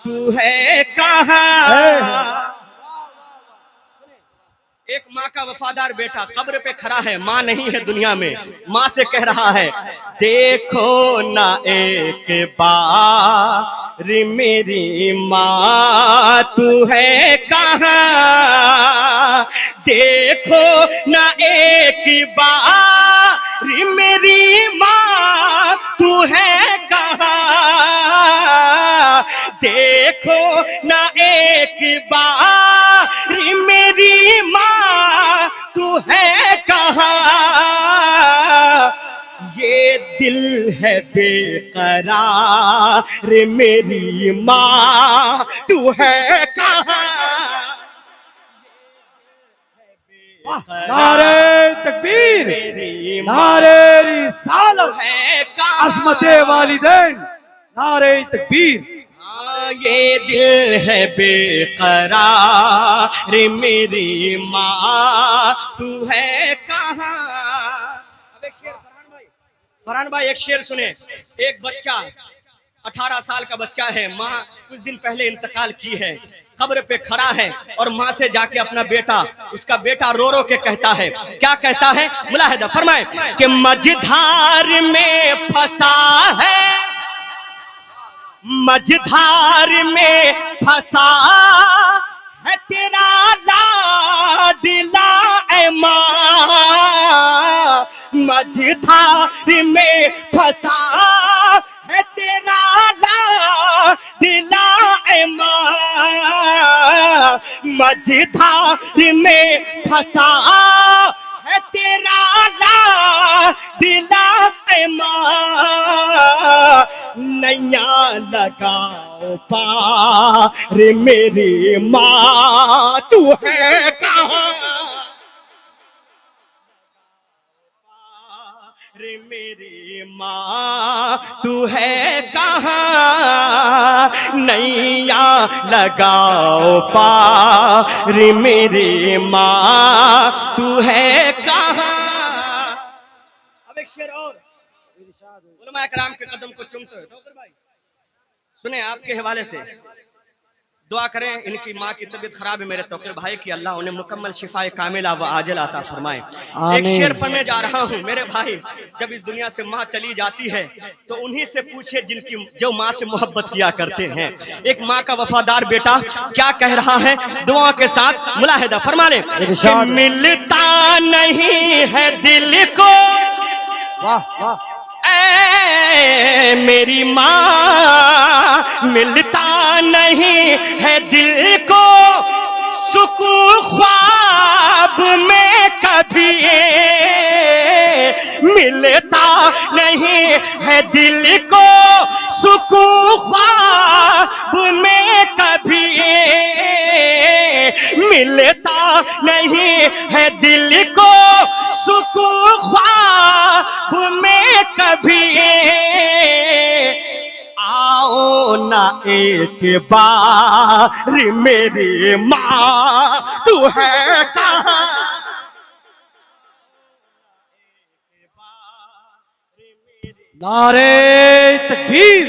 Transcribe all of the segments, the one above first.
तू है कहाँ। एक माँ का वफादार बेटा कब्र पे खड़ा है, माँ नहीं है दुनिया में, माँ से कह रहा है देखो ना एक बार मेरी माँ तू है कहाँ, देखो ना एक बार मेरी माँ तू है कहाँ, देखो ना एक बार मेरी माँ तू है कहाँ। ये दिल है बेकरार मेरी माँ तू है कहाँ। नारे तकबीर, मेरी नारे रिसालत है कहाँ, अज़मते वालिदैन, नारे तकबीर। ये दिल है बेकरार मेरी माँ तू है कहाँ। अब एक शेर फरहान भाई एक शेर सुने। एक बच्चा 18 साल का बच्चा है, माँ कुछ दिन पहले इंतकाल की है, कब्र पे खड़ा है और माँ से जाके अपना बेटा, उसका बेटा रो रो के कहता है, क्या कहता है मुलाहिदा फरमाए कि मझधार में फंसा है, मझधार में फंसा है तेरा लाडला ऐ माँ, मझधार में फंसा है तेरा लाडला ऐ माँ, मझधार में फंसा है तेरा लाडला ऐ माँ, नैया लगाओ पार मेरी माँ तू है कहाँ, रे मेरी माँ तू है कहाँ, नैया लगाओ पार मेरी माँ तू है कहाँ। अब एक शेर और उलमा कराम के कदम को चूमते हुए ठोकर भाई सुने, आपके हवाले से दुआ करें, इनकी माँ की तबीयत खराब है मेरे तोकर भाई की, अल्लाह उन्हें मुकम्मल शिफाए कामिला व आजिल अता फरमाए। एक शेर पढ़ने जा रहा हूँ मेरे भाई, जब इस दुनिया से माँ चली जाती है तो उन्हीं से पूछे जिनकी जो माँ से मोहब्बत किया करते हैं। एक माँ का वफादार बेटा क्या कह रहा है, दुआ के साथ मुलाहिदा फरमाने, मिलता नहीं है दिल को, वाह वाह, ऐ मेरी माँ मिलता नहीं है दिल को सुकून ख्वाब में कभी, मिलता नहीं है दिल को सुकून ख्वाब में कभी, मिलता नहीं है दिल को सुकून ख्वाब में कभी, आओ ना एक बार मेरी माँ तू है कहाँ। नारे तकबीर।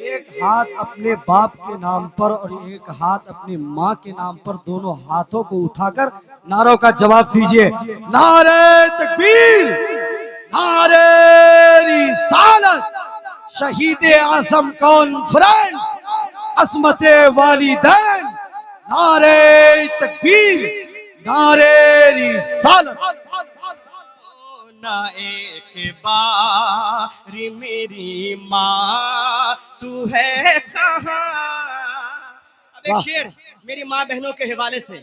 एक हाथ अपने बाप के नाम पर और एक हाथ अपनी माँ के नाम पर, दोनों हाथों को उठाकर नारों का जवाब दीजिए। नारे तकबीर, नारे रिसालत, शहीद आज़म कॉन्फ्रेंस, अज़मते वालिदैन, नारे तकबीर, नारे रिसालत। ना एक बार मेरी माँ तू है कहाँ। अब एक शेर मेरी माँ बहनों के हवाले से,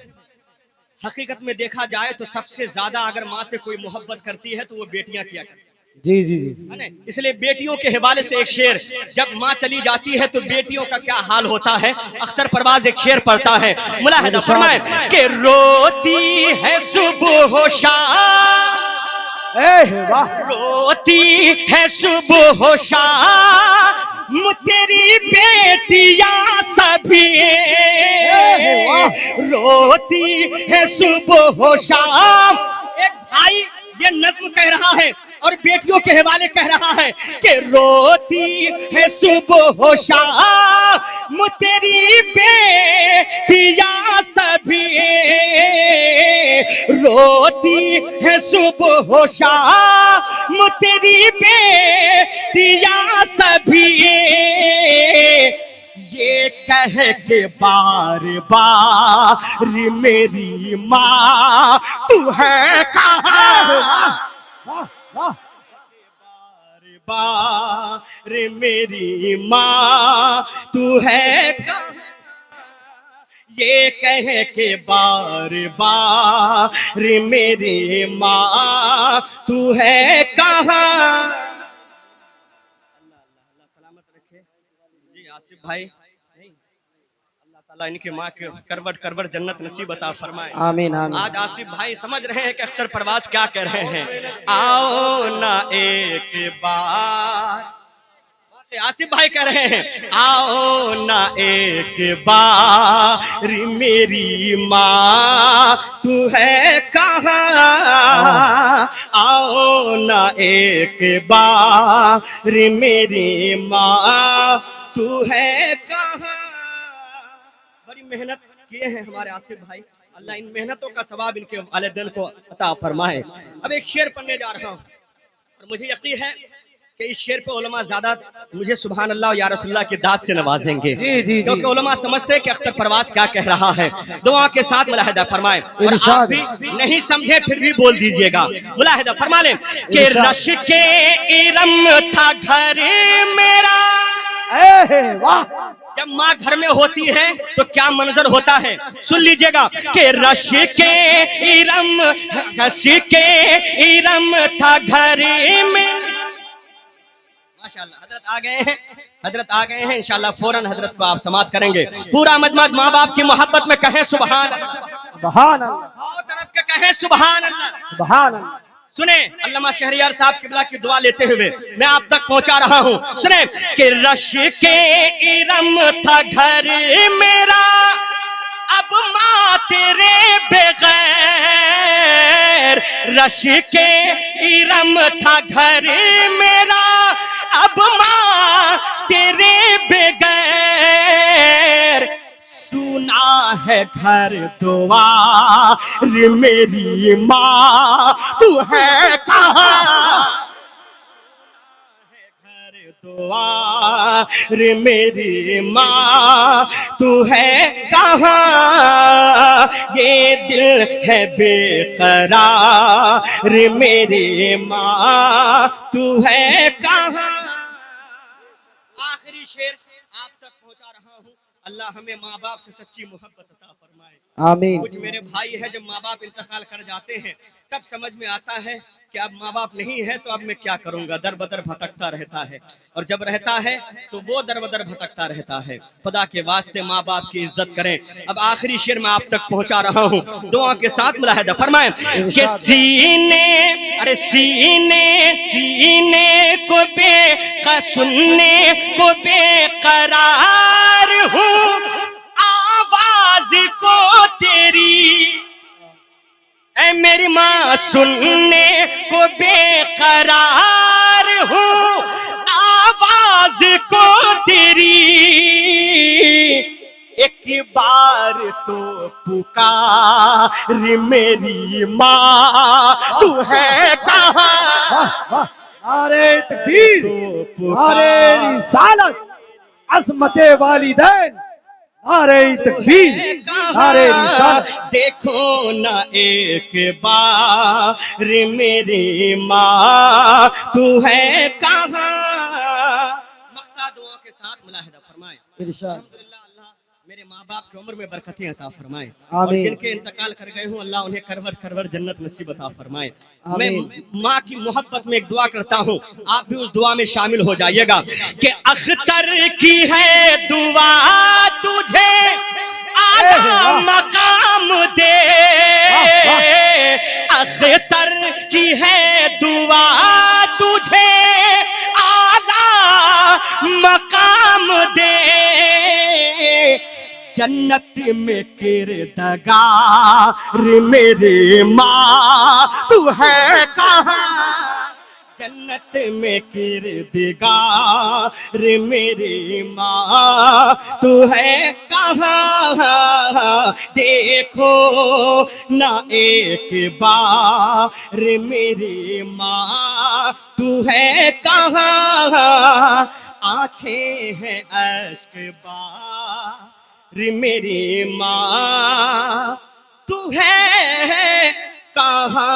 हकीकत में देखा जाए तो सबसे ज्यादा अगर माँ से कोई मोहब्बत करती है तो वो बेटियां किया करती है। जी जी जी, है ना, इसलिए बेटियों के हवाले से एक शेर, जब माँ चली जाती है तो बेटियों का क्या हाल होता है। अख्तर परवाज एक शेर पढ़ता है, मुलाहिदा फरमाए कि रोती है सुबह शाम, वाह, रोती है सुबह शाम तेरी बेटियां सभी, रोती है सुबह शाम। एक भाई ये नज्म कह रहा है और बेटियों के हवाले कह रहा है कि रोती है सुबह शाम रोती है सुबह हो शाम तेरी बेटियां सभी, ये कह के बार बार मेरी माँ तू है कहाँ, वाह वाह, बार मेरी माँ तू है कहाँ, ये कह के बार बार मेरी माँ तू है कहाँ। अल्लाह सलामत रखे जी आसिफ भाई, अल्लाह ताला इनके माँ के करवट करवट जन्नत नसीब अता फरमाए। आमीन आमीन। आज आसिफ भाई समझ रहे हैं कि अख्तर परवाज क्या कह रहे हैं, आओ ना एक बार, आसिफ भाई कह रहे हैं आओ ना एक बार मेरी माँ तू है कहाँ, आओ ना एक बार मेरी माँ तू है कहाँ। बड़ी मेहनत किए हैं हमारे आसिफ भाई, अल्लाह इन मेहनतों का सवाब इनके वालिदैन को अता फरमाए। अब एक शेर पढ़ने जा रहा हूँ और मुझे यकीन है कि इस शेर पे उलमा ज्यादा मुझे सुभान अल्लाह या रसूलुल्लाह की दाद से नवाजेंगे, जी जी, क्योंकि उलमा समझते हैं कि अख्तर परवाज क्या कह रहा है। दुआ के साथ मुलाहिदा फरमाएं, और आप भी नहीं समझे फिर भी बोल दीजिएगा। मुलाहिदा फरमा लें कि रश के इरम था घर मेरा, वाह, जब माँ घर में होती है तो क्या मंजर होता है, सुन लीजिएगा कि रश के इरम था घर में। माशाअल्लाह हजरत आ गए हैं इंशाअल्लाह फौरन हजरत को आप समाप्त करेंगे। पूरा मजमा माँ बाप की मोहब्बत में कहें सुभान अल्लाह, सुभान अल्लाह, और तरफ के कहें सुभान अल्लाह, सुभान अल्लाह। सुने अल्लामा शहरियार साहब किबला की दुआ लेते हुए मैं आप तक पहुंचा रहा हूं। सुने कि रश के इरम था घर मेरा, अब माँ तेरे बगैर, रश के इरम था घर मेरा, अब माँ तेरे बगैर, सुना है घर द्वार मेरी माँ तू है कहाँ, घर द्वार मेरी माँ तू है कहाँ, ये दिल है बेकरार मेरी माँ तू है कहाँ। आखिरी शेर आप तक पहुंचा रहा हूँ, अल्लाह हमें माँ बाप से सच्ची मोहब्बत अता फरमाए। आमीन। कुछ मेरे भाई है जब माँ बाप इंतकाल कर जाते हैं तब समझ में आता है कि अब माँ बाप नहीं है तो अब मैं क्या करूंगा, दर बदर भटकता रहता है, और जब रहता है तो वो दर बदर भटकता रहता है। खुदा के वास्ते माँ बाप की इज्जत करें। अब आखिरी शेर मैं आप तक पहुंचा रहा हूँ, दुआ के साथ मुलाहिदा फरमाएं कि सीने को सुनने को बेकरार हूँ, आवाज को तेरी ऐ मेरी माँ सुनने को बेकरार हूँ, आवाज को तेरी एक बार तो पुकार मेरी माँ तू है कहाँ, नारे तकबीर, नारे रिसालत, अज़मते वालिदैन, नारे तकबीर, नारे रिसालत। देखो ना एक बार मेरी माँ तू है कहाँ। मख्ता दुआ के साथ मुलाहिदा फरमाएं। अल्हम्दुलिल्लाह अल्लाह मेरे माँ बाप की उम्र में बरकतें अता फरमाए, और जिनके इंतकाल कर गए हूँ अल्लाह उन्हें करवर करवर जन्नत नसीब अता फरमाए। मैं माँ की मोहब्बत में एक दुआ करता हूँ, आप भी उस दुआ में शामिल हो जाइएगा कि अख्तर की है दुआ तुझे आला मकाम दे, अख्तर की है दुआ तुझे आला मकाम दे, जन्नत में किरदगार मेरी माँ तू है कहाँ, जन्नत में किरदगार मेरी माँ तू है कहाँ, देखो ना एक बार मेरी माँ तू है कहाँ, आंखें हैं अश्क बार मेरी माँ तू है कहाँ।